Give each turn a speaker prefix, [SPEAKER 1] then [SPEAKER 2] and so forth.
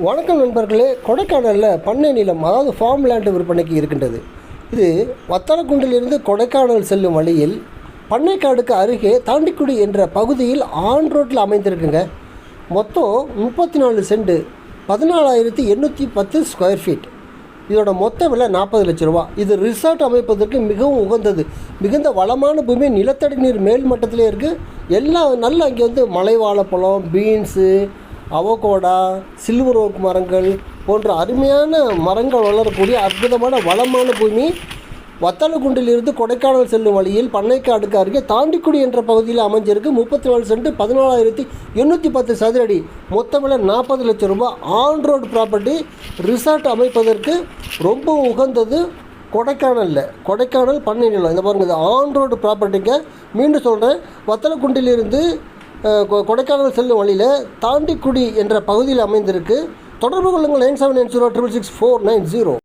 [SPEAKER 1] வணக்கம் நண்பர்களே. கொடைக்கானலில் பண்ணை நிலம் அதாவது ஃபார்ம் லேண்டு விற்பனைக்கு இருக்கின்றது. இது வத்தலக்குண்டிலிருந்து கொடைக்கானல் செல்லும் வழியில் பண்ணைக்காடுக்கு அருகே தாண்டிக்குடி என்ற பகுதியில் ஆன் ரோட்டில் அமைந்திருக்குங்க. மொத்தம் 34 சென்ட் 14,810 ஸ்கொயர் ஃபீட். இதோட மொத்த விலை 40 லட்ச ரூபா. இது ரிசார்ட் அமைப்பதற்கு மிகவும் உகந்தது. மிகுந்த வளமான பூமி, நிலத்தடி நீர் மேல் மட்டத்திலே இருக்குது. எல்லாம் நல்லா இங்கே மலை வாழைப்பழம், பீன்ஸு, அவகோடா, சில்வர் ஓக் மரங்கள் போன்ற அருமையான மரங்கள் வளரக்கூடிய அற்புதமான வளமான பூமி. வத்தலக்குண்டிலிருந்து கொடைக்கானல் செல்லும் வழியில் பண்ணைக்காடுக்கு அருகே தாண்டிக்குடி என்ற பகுதியில் அமைஞ்சிருக்கு. 34 சென்ட் 14,810 சதுரடி. மொத்த விலை 40 லட்சம் ரூபாய். On road property. ரிசார்ட் அமைப்பதற்கு ரொம்ப உகந்தது. கொடைக்கானல் பண்ணை நிலம். இந்த பாருங்கள், இது ஆன் ரோடு ப்ராப்பர்ட்டிங்க. மீண்டும் சொல்கிறேன், வத்தலக்குண்டிலிருந்து கொடைக்கானல் செல்லும் வழியில் தாண்டிக்குடி என்ற பகுதியில் அமைந்திருக்கு. தொடர்பு கொள்ளுங்கள் 9790666490.